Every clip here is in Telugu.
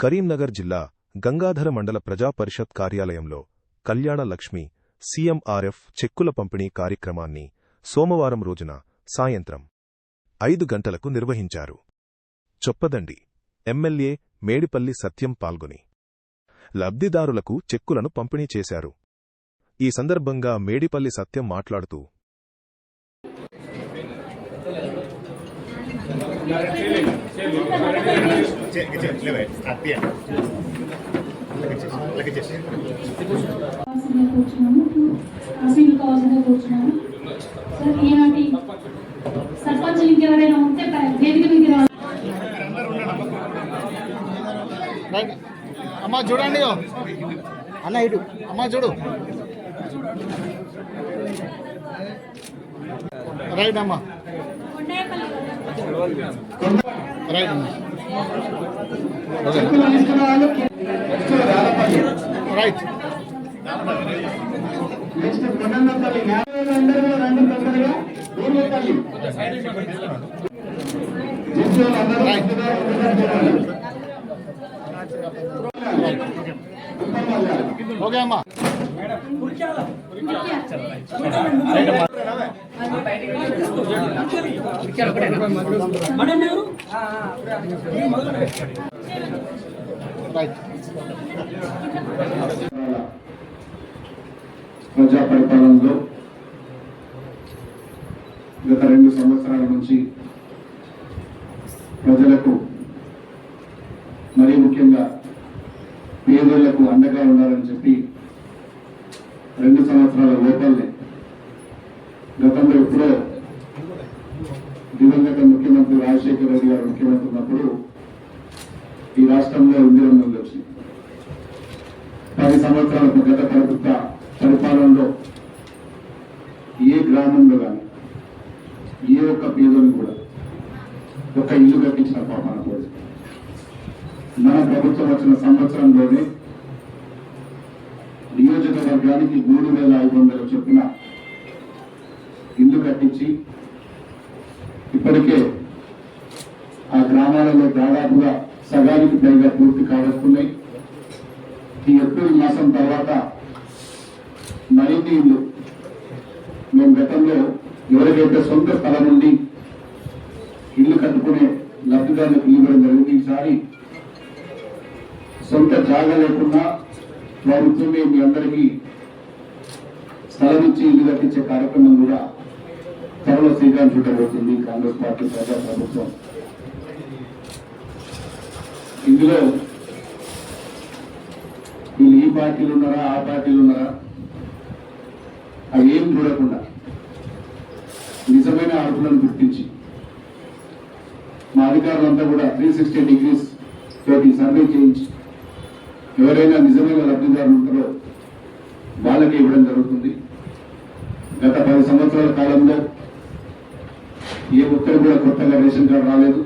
కరీంనగర్ జిల్లా గంగాధర మండల ప్రజా పరిషత్ కార్యాలయంలో కళ్యాణ లక్ష్మి సీఎంఆర్ఎఫ్ చెక్కుల పంపిణీ కార్యక్రమాన్ని సోమవారం రోజున సాయంత్రం 5 గంటలకు నిర్వహించారు. చొప్పదండి ఎమ్మెల్యే మేడిపల్లి సత్యం పాల్గొని లబ్ధిదారులకు చెక్కులను పంపిణీ చేశారు. ఈ సందర్భంగా మేడిపల్లి సత్యం మాట్లాడుతూ సర్పంచ్ ఇంకెవరైనా ఉంటే వేదిక మీద అమ్మా చూడండి అన్న ఇటు అమ్మా చూడు రైట్ అమ్మా రైట్ అమ్మా రైట్ ఓకే అమ్మా ప్రజా పరిపాలనలో గత 2 సంవత్సరాల నుంచి ప్రజలకు మరీ ముఖ్యంగా పేదలకు అండగా ఉండాలని చెప్పి 2 సంవత్సరాల లోపలనే గతంలో ఎప్పుడో దివంగత ముఖ్యమంత్రి రాజశేఖర రెడ్డి గారు ముఖ్యమంత్రి ఉన్నప్పుడు ఈ రాష్ట్రంలో ఇందిరమ్మ ఇల్లు వచ్చింది. 10 సంవత్సరాలకు గత ప్రభుత్వ పరిపాలనలో ఏ గ్రామంలో కానీ ఏ ఒక్క పేదోని కూడా ఒక ఇల్లు కట్టించిన పాపన కూడా మన ప్రభుత్వం వచ్చిన సంవత్సరంలోనే నియోజకవర్గానికి 3,500 చొప్పున ఇల్లు కట్టించి ఇప్పటికే ఆ గ్రామాలలో దాదాపుగా సగానికి పైగా పూర్తి కావస్తున్నాయి. ఈ ఏప్రిల్ మాసం తర్వాత మరిన్ని ఇల్లు మేము గతంలో ఎవరికైతే సొంత స్థలం నుండి ఇల్లు కట్టుకునే లబ్ధిదారులకు ఇవ్వడం జరిగింది. ఈసారి సొంత జాగా లేకుండా ప్రభుత్వమే మీ అందరికీ స్థలం ఇచ్చి ఇల్లు కట్టించే కార్యక్రమం కూడా త్వరలో శ్రీకారం చుట్టబోతుంది కాంగ్రెస్ పార్టీ ప్రజా ప్రభుత్వం. ఇందులో వీళ్ళు ఈ పార్టీలు ఉన్నారా ఆ పార్టీలు ఉన్నారా అవి ఏం చూడకుండా నిజమైన అర్హులను గుర్తించి మా అధికారులంతా కూడా 360 డిగ్రీస్ తోటి సర్వే చేయించి ఎవరైనా నిజమైన లబ్ధిదారులు ఉంటారో వాళ్ళకి ఇవ్వడం జరుగుతుంది. గత 10 సంవత్సరాల కాలంలో ఏ ఒక్కరు కూడా కొత్తగా రేషన్ కార్డు రాలేదు.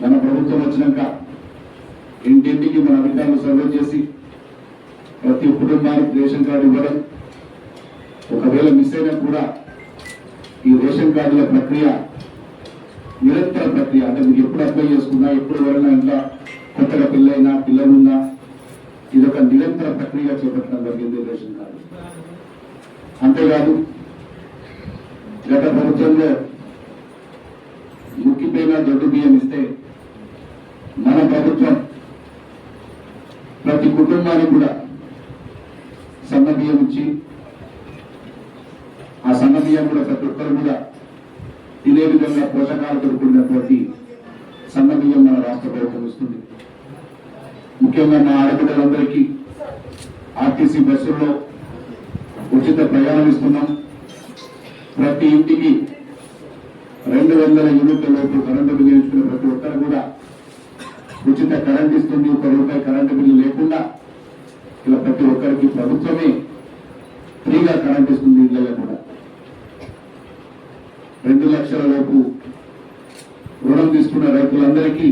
మన ప్రభుత్వం వచ్చినాక ఇంటింటికి మన అధికారులు సర్వే చేసి ప్రతి కుటుంబానికి రేషన్ కార్డు ఇవ్వడం, ఒకవేళ మిస్ అయినా కూడా ఈ రేషన్ కార్డుల ప్రక్రియ నిరంతర ప్రక్రియ. అంటే మీరు ఎప్పుడు అప్లై చేసుకున్నా, ఎప్పుడు ఎవరైనా ఇంట్లో కొత్తగా పిల్లైనా పిల్లలున్నా ఇదొక నిరంతర ప్రక్రియ చేపట్టడం జరిగింది రేషన్ కార్డు. అంతేకాదు గత ప్రభుత్వంలో ముక్కిపోయిన దొడ్డు బియ్యం ఇస్తే మన ప్రభుత్వం ప్రతి కుటుంబానికి కూడా సన్న బియ్యం ఇచ్చి ఆ సన్న బియ్యం కూడా ప్రతి ఒక్కరు కూడా తినే విధంగా పోషకాలతో కూడినటువంటి సన్న బియ్యం మన రాష్ట్ర ప్రభుత్వం ఇస్తుంది. ముఖ్యంగా మా ఆడబిడ్డలందరికీ ఆర్టీసీ బస్సుల్లో ఉచిత ప్రయాణం ఇస్తున్నాం. ప్రతి ఇంటికి 200 యూనిట్ల లోపు కరెంటు బిల్లు ఇచ్చుకున్న ప్రతి ఒక్కరు కూడా ఉచిత కరెంట్ ఇస్తుంది. ₹1 కరెంటు బిల్లు లేకుండా ఇలా ప్రతి ఒక్కరికి ప్రభుత్వమే ఫ్రీగా కరెంట్ ఇస్తుంది. ఇళ్లలో కూడా 2 లక్షల లోపు రుణం తీసుకున్న రైతులందరికీ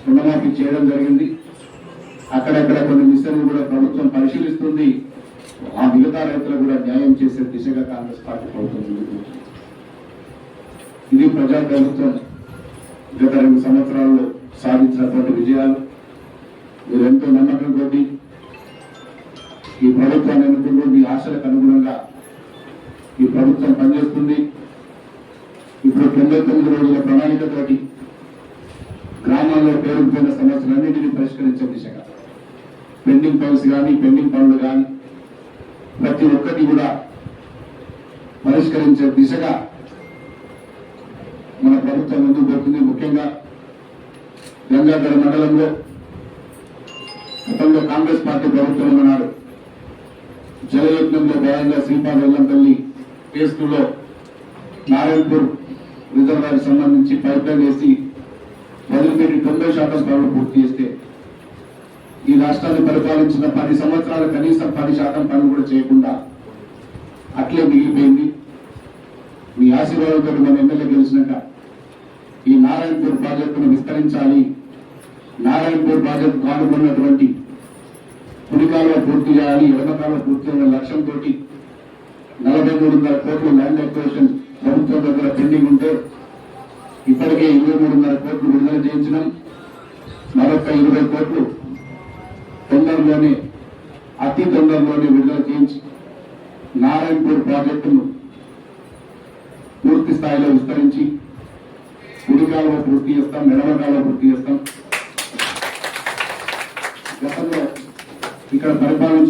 రుణమాఫీ చేయడం జరిగింది. అక్కడక్కడ కొన్ని మిషన్లు కూడా ప్రభుత్వం పరిశీలిస్తుంది. ఆ మిగతా రైతులకు కూడా న్యాయం చేసే దిశగా కాంగ్రెస్ పార్టీ ప్రభుత్వం. ఇది ప్రజా ప్రభుత్వం గత 2 సంవత్సరాల్లో సాధించినటువంటి విజయాలు. మీరు ఎంతో నమ్మకంతో ఈ ప్రభుత్వాన్ని ఎన్నుకుంటూ మీ ఆశలకు అనుగుణంగా ఈ ప్రభుత్వం పనిచేస్తుంది. ఇప్పుడు 99 రోజుల ప్రణాళికతోటి గ్రామాల్లో పేరుకుపోయిన సమస్యలన్నింటినీ పరిష్కరించే దిశగా పెండింగ్ ఫైల్స్ కానీ పెండింగ్ పనులు కానీ ప్రతి ఒక్కటి కూడా పరిష్కరించే దిశగా మన ప్రభుత్వం ముందుకు పోతుంది. ముఖ్యంగా గంగాధర మండలంలో గతంలో కాంగ్రెస్ పార్టీ ప్రభుత్వం ఉన్నాడు. జలయజ్ఞంలో భాగంగా శ్రీపాద వెల్లంపల్లి ఫేజ్ 2లో నారాయణపూర్ రిజర్వాయర్ సంబంధించి పైప్ లైన్ వేసి వదిలిపెట్టి 90% పనులు పూర్తి చేస్తే ఈ రాష్ట్రాన్ని పరిపాలించిన 10 సంవత్సరాలు కనీసం 10% పనులు కూడా చేయకుండా అట్లే మిగిలిపోయింది. మీ ఆశీర్వాదంతో మన ఎమ్మెల్యే గెలిచినాక ఈ నారాయణపూర్ ప్రాజెక్టును విస్తరించాలి, నారాయణపూర్ ప్రాజెక్టు కానుకున్నటువంటి కుడికాలువ పూర్తి చేయాలి, ఎడమకాలువ పూర్తి చేయాలనే లక్ష్యంతో 43.5 కోట్లు ల్యాండ్ అక్విజిషన్ ప్రభుత్వం దగ్గర పెండింగ్ ఉంటే ఇప్పటికే 23.5 కోట్లు విడుదల చేయించడం, మరొక 20 కోట్లు తొందరలోనే అతి తొందరలోనే విడుదల చేయించి నారాయణపూర్ ప్రాజెక్టును పూర్తి స్థాయిలో విస్తరించి కుడికాలువ పూర్తి చేస్తాం, ఎడమకాలువ పూర్తి చేస్తాం. గతంలో ఇక్కడ పరిపాలించిన